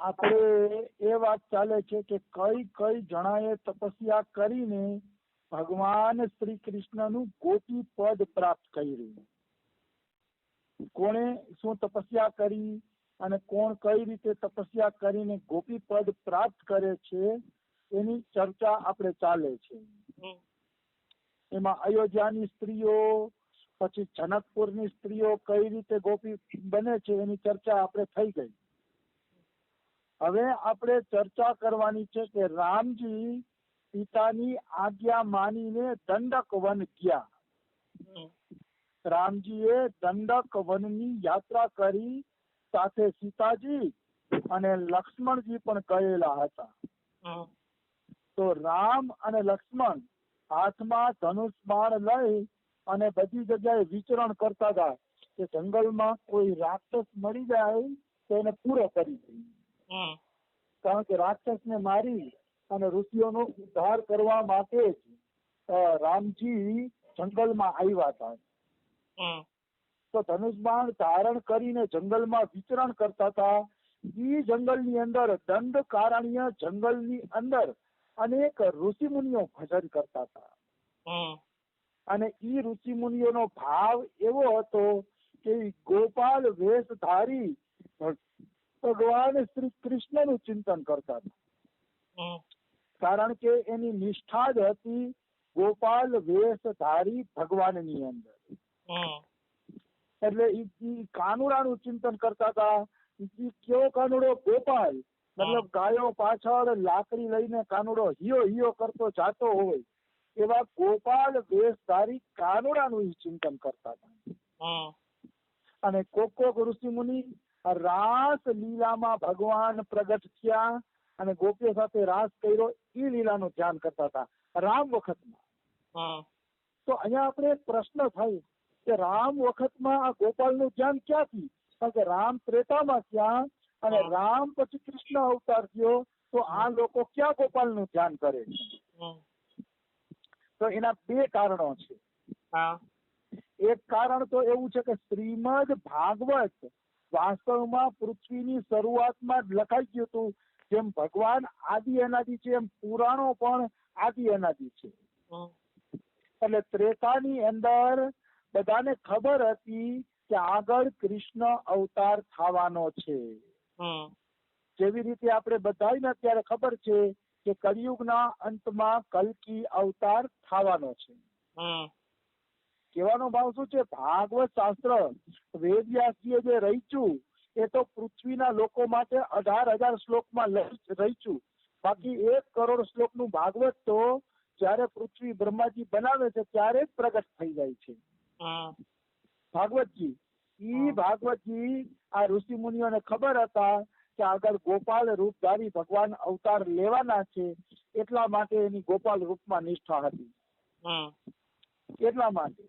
આપણે એ વાત ચાલે છે કે કઈ કઈ જણાએ તપસ્યા કરીને ભગવાન શ્રી કૃષ્ણનું ગોપી પદ પ્રાપ્ત કર્યું. કોણે શું તપસ્યા કરી અને કોણ કઈ રીતે તપસ્યા કરીને ગોપી પદ પ્રાપ્ત કરે છે એની ચર્ચા આપણે ચાલે છે. એમાં અયોધ્યાની સ્ત્રીઓ પછી જનકપુરની સ્ત્રીઓ કઈ રીતે ગોપી બને છે એની ચર્ચા આપણે થઈ ગઈ. હવે આપણે ચર્ચા કરવાની છે કે રામજી પિતાની આજ્ઞા માનીને દંડક વન ગયા. રામજીએ દંડક વનની યાત્રા કરી, સાથે સીતાજી અને લક્ષ્મણજી પણ ગયેલા હતા. તો રામ અને લક્ષ્મણ હાથમાં ધનુષ બાણ લઈ અને બધી જગ્યાએ વિચરણ કરતા હતા કે જંગલમાં કોઈ રાક્ષસ મળી જાય તો એને પૂરો કરી દઈએ. કારણ કે રાક્ષસને મારી અને ઋષિઓનો ઉદ્ધાર કરવા માટે જ રામજી જંગલમાં આવ્યા હતા. તો ધનુષ બાણ ધારણ કરીને જંગલમાં વિચરણ કરતા હતા. એ જંગલની અંદર દંડકારણ્ય જંગલની અંદર અનેક ઋષિ મુનિઓ ભજન કરતા હતા. અને ઈ ઋષિ મુનિઓનો ભાવ એવો હતો કે ગોપાલ વેશ ધારી ભગવાન શ્રી કૃષ્ણનું ચિંતન કરતા હતા. કારણ કે એની નિષ્ઠા જ હતી ગોપાલ વેશ ધારી ભગવાનની અંદર. એટલે ઈ કાનુડાનું ચિંતન કરતા હતા. કયો કાનુડો? ગોપાલ. મતલબ ગાયો પાછળ લાકડી લઈને કાનુડો હિયો હિયો કરતો જાતો હોય એવા ગોપાલ વેશધારી કાનુડાનું ચિંતન કરતા હતા. અને કોક ઋષિ મુનિ રાસ લીલામાં ભગવાન પ્રગટ થયા અને ગોપીઓ સાથે રાસ કર્યો એ લીલાનું ધ્યાન કરતા હતા રામ વખતમાં. તો અહીંયા આપણે એક પ્રશ્ન થાય કે રામ વખતમાં આ ગોપાલનું ધ્યાન ક્યાંથી? કારણ કે રામ ત્રેતામાં થયા અને રામ પછી કૃષ્ણ અવતાર થયો, તો આ લોકો ક્યાં ગોપાલનું ધ્યાન કરે છે? તો એના બે કારણો છે. એક કારણ તો એવું છે કે શ્રીમદ ભાગવત વાસ્તવમાં પૃથ્વીની શરૂઆતમાં જ લખાઈ ગયું હતું. જેમ ભગવાન આદિ અનાદિ છે એમ પુરાણો પણ આદિ અનાદિ છે. એટલે ત્રેતાની અંદર બધાને ખબર હતી કે આગળ કૃષ્ણ અવતાર થવાનો છે. જેવી રીતે આપણે બધાને અત્યારે ખબર છે કે કળિયુગના અંતમાં કલ્કી અવતાર થવાનો છે. કહેવાનો ભાવ શું છે? ભાગવત શાસ્ત્ર વેદવ્યાસજીએ જે રચ્યું એ તો પૃથ્વીના લોકો માટે 18,000 શ્લોકમાં રચ્યું. બાકી 1 કરોડ શ્લોકનું ભાગવત તો જયારે પૃથ્વી બ્રહ્માજી બનાવે છે ત્યારે જ પ્રગટ થઈ જાય છે. ભાગવતજી ભાગવતજી આ ઋષિ મુનિઓને ખબર હતા કે આગળ ગોપાલ રૂપધારી ભગવાન અવતાર લેવાના છે, એટલા માટે એની ગોપાલ રૂપમાં નિષ્ઠા હતી. એટલા માટે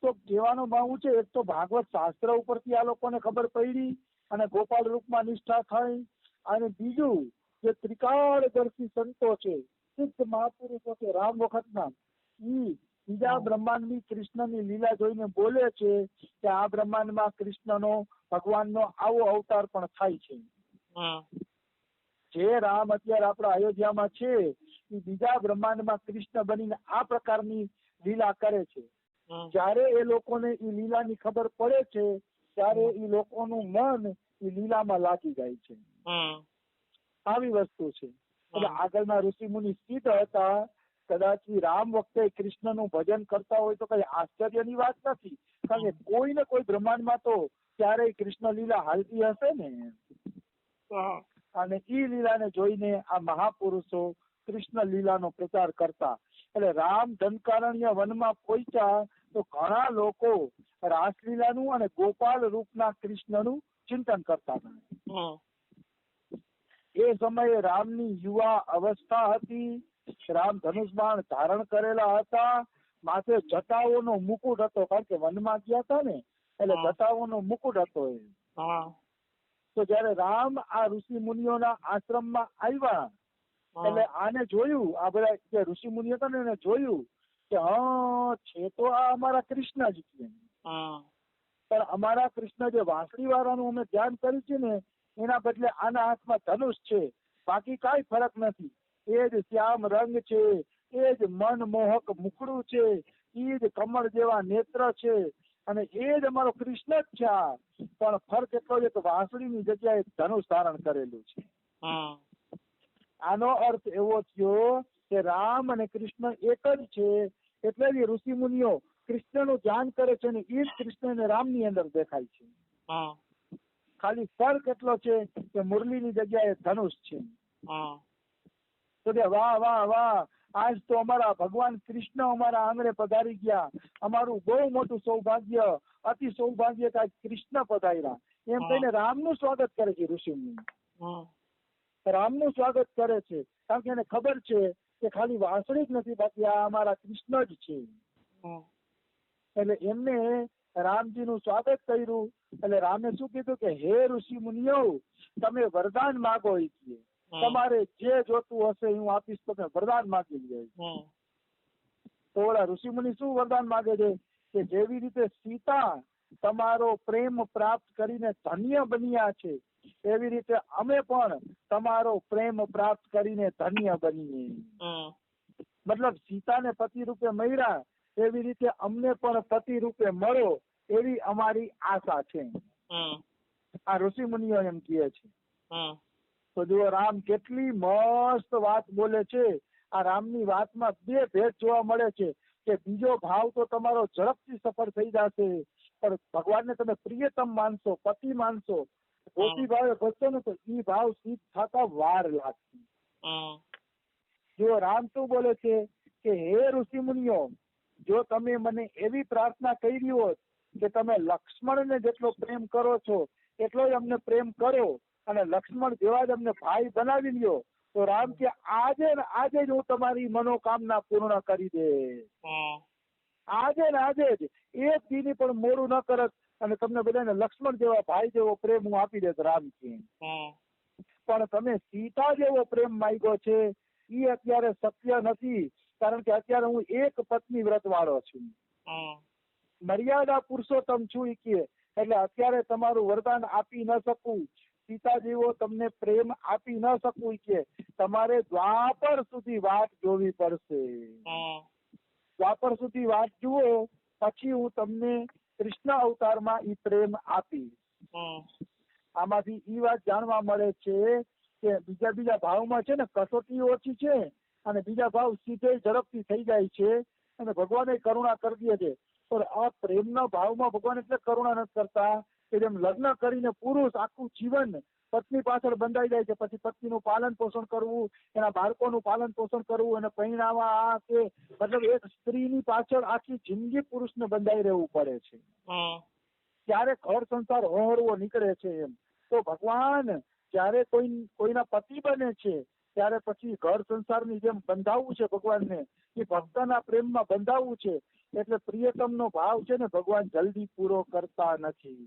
તો કહેવાનો ભાવ છે, એક તો ભાગવત શાસ્ત્ર ઉપરથી આ લોકોને ખબર પડી અને ગોપાલ રૂપમાં નિષ્ઠા થઈ, અને બીજું જે ત્રિકાળદર્શી સંતો છે, સિદ્ધ મહાપુરુષો છે રામ વખતના, ઈ બીજા બ્રહ્માંડની કૃષ્ણની લીલા જોઈને બોલે છે કે આ બ્રહ્માંડમાં કૃષ્ણનો ભગવાનનો આવો અવતાર પણ થાય છે. જે રામ અત્યારે આપણા અયોધ્યામાં છે એ બીજા બ્રહ્માંડમાં કૃષ્ણ બનીને આ પ્રકારની લીલા કરે છે. જયારે એ લોકોને એ લીલાની ખબર પડે છે ત્યારે એ લોકોનું મન એ લીલામાં લાગી જાય છે. આવી વસ્તુ છે. એટલે આગળના ઋષિ મુનિ સિદ્ધ હતા. કદાચ રામ વખતે કૃષ્ણનું ભજન કરતા હોય તો કઈ આશ્ચર્યની વાત નથી, કારણ કે કોઈ ને કોઈ બ્રહ્માંડમાં તો ક્યારેય કૃષ્ણ લીલા હાલતી હશે ને. અને ઈ લીલાને જોઈને આ મહાપુરુષો કૃષ્ણ લીલાનો પ્રચાર કરતા. એટલે રામ દંડકારણ્ય વનમાં પહોંચ્યા તો ઘણા લોકો રાસલીલાનું અને ગોપાલ રૂપના કૃષ્ણનું ચિંતન કરતા હતા. એ સમયે રામની યુવા અવસ્થા હતી. રામ ધનુષ બાણ ધારણ કરેલા હતા. માથે જટાઓનો મુકુટ હતો, કારણ કે વનમાં ગયા હતા ને એટલે જટાઓનો મુકુટ હતો. તો જયારે રામ આ ઋષિ મુનિઓના આશ્રમમાં આવ્યા એટલે આને જોયું, આ બધા જે ઋષિ મુનિઓ હતા ને એને જોયું કે છે તો આ અમારા કૃષ્ણ જ છે, પણ અમારા કૃષ્ણ જે વાંસળી વાળાનું અમે ધ્યાન કર્યું છે ને એના બદલે આના હાથમાં ધનુષ છે, બાકી કાંઈ ફરક નથી. એ જ શ્યામ રંગ છે, એ જ મનમોહક મુખડું છે, એ જ કમળ જેવા નેત્ર છે, અને એ જ અમારો કૃષ્ણ જ છે. આ પણ ફરક એટલો છે કે વાંસળીની જગ્યાએ ધનુષ ધારણ કરેલું છે. આનો અર્થ એવો થયો કે રામ અને કૃષ્ણ એક જ છે. એટલે જ ઋષિ મુનિઓ કૃષ્ણનું ધ્યાન કરે છે, અને એ જ કૃષ્ણ અને રામની અંદર દેખાય છે. ખાલી ફર્ક એટલો છે કે મુરલીની જગ્યાએ ધનુષ છે. તો કે વાહ વાહ વાહ, આજ તો અમારા ભગવાન કૃષ્ણ અમારા આંગણે પધારી ગયા. અમારું બહુ મોટું સૌભાગ્ય, અતિ સૌભાગ્ય કે આજ કૃષ્ણ પધાર્યા. એમ કહીને રામનું સ્વાગત કરે છે ઋષિમુનિ. રામનું સ્વાગત કરે છે, કારણ કે એને ખબર છે કે ખાલી વાંસળી જ નથી, બાકી આ અમારા કૃષ્ણ જ છે. એટલે એમને રામજીનું સ્વાગત કર્યું. એટલે રામે શું કીધું કે હે ઋષિ મુનિઓ, તમે વરદાન માગો. તમારે જે જોતું હશે હું આપીશ, તમે વરદાન માગી લ્યો. તો ઓલા ઋષિ મુનિ શું વરદાન માગે છે કે જેવી રીતે સીતા તમારો પ્રેમ પ્રાપ્ત કરીને ધન્ય બન્યા છે, એવી રીતે અમે પણ તમારો પ્રેમ પ્રાપ્ત કરીને ધન્ય બનીએ. મતલબ સીતાને પતિ રૂપે મળ્યા, એવી રીતે અમને પણ પતિ રૂપે મળો, એવી અમારી આશા છે. આ ઋષિ મુનિઓ એમ કહે છે. તો જુઓ રામ કેટલી મસ્ત વાત બોલે છે. આ રામની વાતમાં બે ભેદ જોવા મળે છે કે બીજો ભાવ તો તમારો ઝડપથી સફળ થઈ જશે, પણ ભગવાનને તમે પ્રિયતમ માનશો, પતિ માનશો, ગોપી ભાવે ભજશો ને તો એ ભાવ સિદ્ધ થતા વાર લાગશે. જો રામ શું બોલે છે કે હે ઋષિ મુનિઓ, જો તમે મને એવી પ્રાર્થના કરી હોત કે તમે લક્ષ્મણને જેટલો પ્રેમ કરો છો એટલો જ અમને પ્રેમ કરો, અને લક્ષ્મણ જેવા જ અમને ભાઈ બનાવી લ્યો, તો રામ કે આજે ને આજે જ હું તમારી મનોકામના પૂર્ણ કરી દે. આજે ને આજે જ, એક દી પણ મોડું ન કરત, અને તમને બધાને લક્ષ્મણ જેવા ભાઈ જેવો પ્રેમ હું આપી દેત. રામ કે પણ તમે સીતા જેવો પ્રેમ માંગ્યો છે એ અત્યારે શક્ય નથી, કારણ કે અત્યારે હું એક પત્ની વ્રત વાળો છું, મર્યાદા પુરુષોત્તમ છું ઈ કે. એટલે અત્યારે તમારું વરદાન આપી ન શકું, સીતા જેવો તમને પ્રેમ આપી ન શકું કે. તમારે દ્વાપર સુધી વાટ જોવી પડશે. દ્વાપર સુધી વાટ જુઓ, પછી હું તમને કૃષ્ણ અવતારમાં ઈ પ્રેમ આપીશ. આમાંથી ઈ વાત જાણવા મળે છે કે બીજા ભાવમાં છે ને કસોટી ઓછી છે, અને બીજા ભાવ સીધે ઝડપથી થઈ જાય છે, અને ભગવાને કરુણા કરી દે છે. પણ આ પ્રેમના ભાવમાં ભગવાન એટલે કરુણા નથી કરતા કે જેમ લગ્ન કરીને પુરુષ આખું જીવન પત્ની પાછળ બંધાઈ જાય છે, પછી પત્નીનું પાલન પોષણ કરવું, એના બાળકોનું પાલન પોષણ કરવું, અને પરિણામમાં આ કે મતલબ એક સ્ત્રીની પાછળ આખી જિંદગી પુરુષને બંધાઈ રહેવું પડે છે. ત્યારે ઘર સંસાર હોહરવો નીકળે છે. એમ તો ભગવાન જયારે કોઈના પતિ બને છે ત્યારે પછી ઘર સંસારની જેમ બંધાવવું છે ભગવાનને, એ ભક્તના પ્રેમમાં બંધાવવું છે. એટલે પ્રિયતમનો ભાવ છે ને ભગવાન જલ્દી પૂરો કરતા નથી.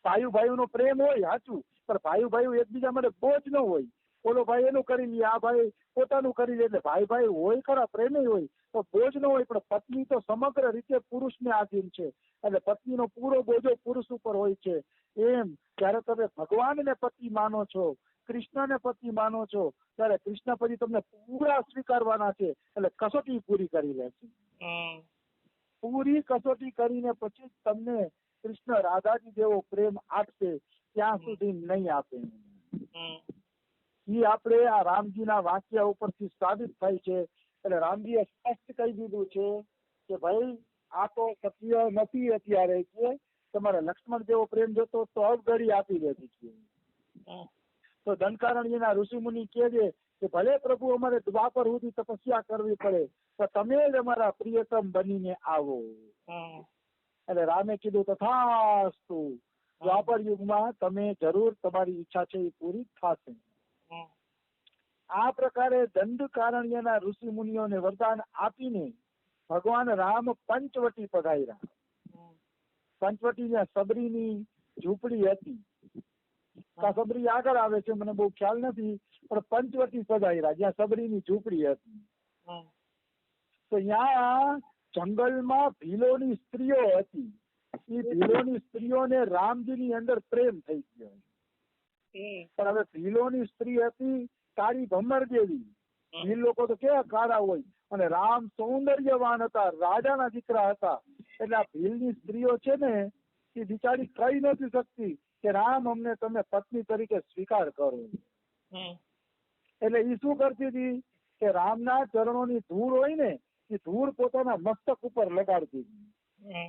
ભાઈ નો પ્રેમ હોય સાચું, પણ ભાઈ એકબીજા માટે બોજ ન હોય. ઓલો ભાઈ એનું કરી લે, આ ભાઈ પોતાનું કરી લે, એટલે ભાઈ હોય ખરા, પ્રેમ હોય, તો બોજ ન હોય. પણ પત્ની તો સમગ્ર રીતે પુરુષને આધીન છે, એટલે પત્નીનો પૂરો બોજો પુરુષ ઉપર હોય છે. એમ ત્યારે તમે ભગવાનને પતિ માનો છો, કૃષ્ણને પતિ માનો છો, ત્યારે કૃષ્ણ પછી તમને પૂરા સ્વીકારવાના છે. એટલે કસોટી પૂરી કરી લેશે. પૂરી કસોટી કરીને પછી તમને કૃષ્ણ રાધાજી જેવો પ્રેમ આપશે, ત્યાં સુધી નહીં આપે. એ આપણે આ રામજીના વાક્ય ઉપરથી સાબિત થાય છે. એટલે રામજીએ સ્પષ્ટ કહી દીધું છે કે ભાઈ આ તો શક્ય નથી અત્યારે, કે તમારે લક્ષ્મણ જેવો પ્રેમ જોતો તો અવગડી આપી દેતી છે. તો ધનકારણ્યના ઋષિમુનિ કહે છે કે ભલે પ્રભુ અમારે દ્વાપર સુધી તપસ્યા કરવી પડે, તો તમે જ અમારા પ્રિયતમ બનીને આવો. એટલે રામે કીધું તથાસ્તુ, દ્વાપર યુગમાં તમે જરૂર તમારી ઈચ્છા છે એ પૂરી થશે. આ પ્રકારે દંડકારણ્યના ઋષિ મુનિઓને વરદાન આપીને ભગવાન રામ પંચવટી પધાર્યા. પંચવટી જ્યાં સબરીની ઝૂંપડી હતી, સબરી આગળ આવે છે, મને બહુ ખ્યાલ નથી, પણ પંચવટી પધાર્યા જ્યાં સબરીની ઝૂંપડી હતી. તો ત્યાં જંગલમાં ભીલોની સ્ત્રીઓ હતી. એ ભીલોની સ્ત્રીઓને રામજીની અંદર પ્રેમ થઈ ગયો. પણ હવે ભીલોની સ્ત્રી હતી કાળી ભમર જેવી. ભીલ લોકો તો કેવા કાળા હોય, અને રામ સૌંદર્યવાન હતા, રાજાના દીકરા હતા. એટલે આ ભીલની સ્ત્રીઓ છે ને એ બિચારી કહી નથી શકતી કે રામ અમને તમે પત્ની તરીકે સ્વીકાર કરો. એટલે એ શું કરતી હતી કે રામના ચરણોની ધૂળ હોય ને એ ધૂળ પોતાના મસ્તક ઉપર લગાડતી હતી.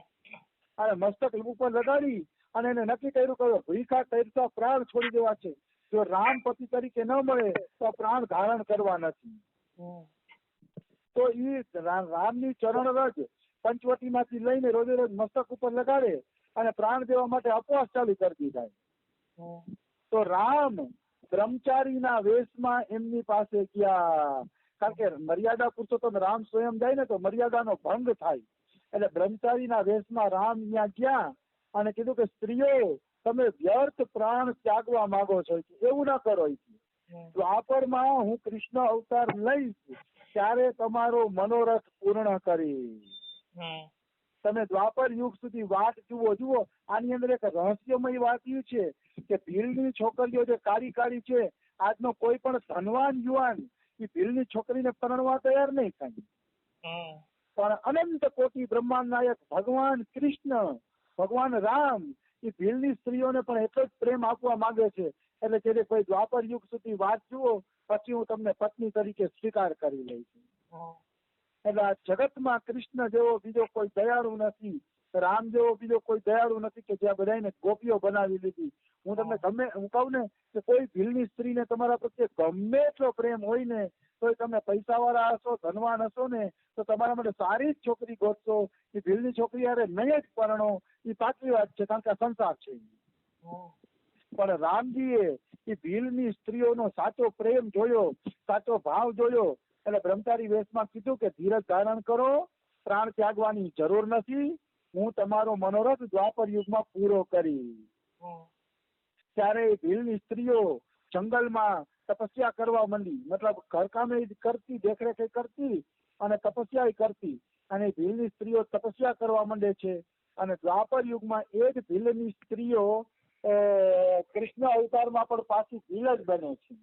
અને મસ્તક ઉપર લગાડી અને એને નક્કી કર્યું કે ભૂખા તરસા પ્રાણ છોડી દેવા છે. જો રામ પતિ તરીકે ન મળે તો પ્રાણ ધારણ કરવા નથી. તો એ રામની ચરણ રજ પંચવટીમાંથી લઈને રોજે રોજ મસ્તક ઉપર લગાડે અને પ્રાણ દેવા માટે અપવાસ ચાલુ કરતી થાય. તો રામ બ્રહ્મચારીના વેશમાં એમની પાસે ગયા, કારણ કે મર્યાદા પુરુષોત્તમ રામ સ્વયં જાય ને તો મર્યાદાનો ભંગ થાય. એટલે બ્રહ્મચારીના વેશમાં રામ ત્યાં ગયા અને કીધું કે સ્ત્રીઓ તમે વ્યર્થ પ્રાણ ત્યાગવા માંગો છો, એવું ના કરો. દ્વાપરમાં હું કૃષ્ણ અવતાર લઈશ ત્યારે તમારો મનોરથ પૂર્ણ કરીશ. તમે દ્વાપર યુગ સુધી વાત જુઓ. આની અંદર એક રહસ્યમય વાત એ છે કે ભીલની છોકરીઓ જે કાળી કાળી છે, આજનો કોઈ પણ ધનવાન યુવાન એ ભીલની છોકરીને પરણવા તૈયાર નહીં થાય. પણ અનંત કોટી બ્રહ્માંડ નાયક ભગવાન કૃષ્ણ, ભગવાન રામ એ ભીલની સ્ત્રીઓને પણ એટલો જ પ્રેમ આપવા માંગે છે. એટલે જ્યારે કોઈ દ્વાપર યુગ સુધી વાત જુઓ પછી હું તમને પત્ની તરીકે સ્વીકાર કરી લઈશ. એટલે આ જગતમાં કૃષ્ણ જેવો બીજો કોઈ દયાળુ નથી, રામ જેવો બીજો કોઈ દયાળુ નથી કે જ્યાં બધાને ગોપીઓ બનાવી લીધી. હું તમને હું કહું ને કે કોઈ ભીલની સ્ત્રીને તમારા પ્રત્યે ગમે એટલો પ્રેમ હોય ને તો તમે પૈસાવાળા હશો, ધનવાન હશો ને તો તમારા માટે સારી જ છોકરી ગોતશો. એ ભીલની છોકરી યારે નહીં જ પરણો એ પાકી વાત છે, કારણ કે આ સંસાર છે. પણ રામજીએ એ ભીલની સ્ત્રીઓનો સાચો પ્રેમ જોયો, સાચો ભાવ જોયો. એટલે બ્રહ્મચારી વેશમાં કીધું કે ધીરજ ધારણ કરો, પ્રાણ ત્યાગવાની જરૂર નથી, હું તમારો મનોરથ દ્વાપર યુગમાં પૂરો કરી. ત્યારે ભીલની સ્ત્રીઓ જંગલમાં તપસ્યા કરવા માંડી, મતલબ ઘરકામે કરતી, દેખરેખ કરતી અને તપસ્યા કરતી. અને ભીલની સ્ત્રીઓ તપસ્યા કરવા માંડે છે. અને દ્વાપર યુગમાં એ જ ભીલની સ્ત્રીઓ કૃષ્ણ અવતારમાં પણ પાછી ભીલ જ બને છે.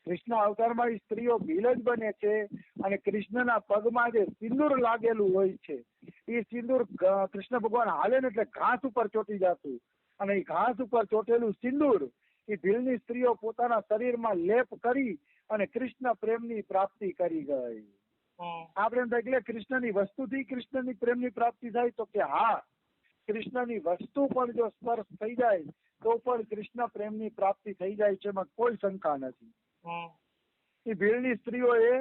કૃષ્ણ અવતારમાં સ્ત્રીઓ ભીલ જ બને છે. અને કૃષ્ણના પગમાં જે સિંદૂર લાગેલું હોય છે એ સિંદૂર કૃષ્ણ ભગવાન હાલે ને એટલે ઘાસ ઉપર ચોટી જતું, અને એ ઘાસ ઉપર ચોટેલું સિંદૂર એ ભીલની સ્ત્રીઓ પોતાના શરીરમાં લેપ કરી અને કૃષ્ણ પ્રેમની પ્રાપ્તિ કરી ગઈ. આપણે એટલે કૃષ્ણની વસ્તુથી કૃષ્ણની પ્રેમની પ્રાપ્તિ થાય તો કે હા, કૃષ્ણની વસ્તુ પણ જો સ્પર્શ થઈ જાય તો પણ કૃષ્ણ પ્રેમની પ્રાપ્તિ થઈ જાય છે, એમાં કોઈ શંકા નથી. એ ભીલની સ્ત્રીઓએ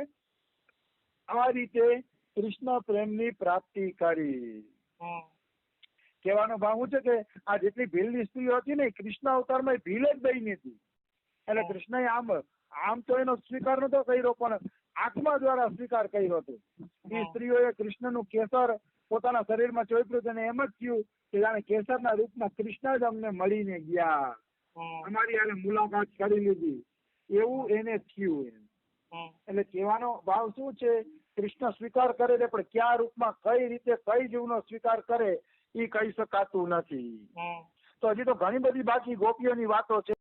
આ રીતે કૃષ્ણ પ્રેમની પ્રાપ્તિ કરી. કહેવાનો ભાવ છે કે આ જેટલી ભીલની સ્ત્રીઓ હતી ને કૃષ્ણ અવતારમાં ભીલ જ બની હતી. એટલે કૃષ્ણએ આમ તો એનો સ્વીકાર નતો કર્યો, પણ આત્મા દ્વારા સ્વીકાર કર્યો હતો. એ સ્ત્રીઓએ કૃષ્ણનું કેસર પોતાના શરીરમાં ચોપ્યું અને એમ જ થયું કે જાણે કેસરના રૂપમાં કૃષ્ણ જ અમને મળીને ગયા, અમારી હારે મુલાકાત કરી લીધી, એવું એને થયું. એટલે કહેવાનો ભાવ શું છે, કૃષ્ણ સ્વીકાર કરે છે પણ કયા રૂપમાં, કઈ રીતે, કઈ જીવનો સ્વીકાર કરે એ કહી શકાતું નથી. તો હજી તો ઘણી બધી બાકી ગોપીઓની વાતો છે.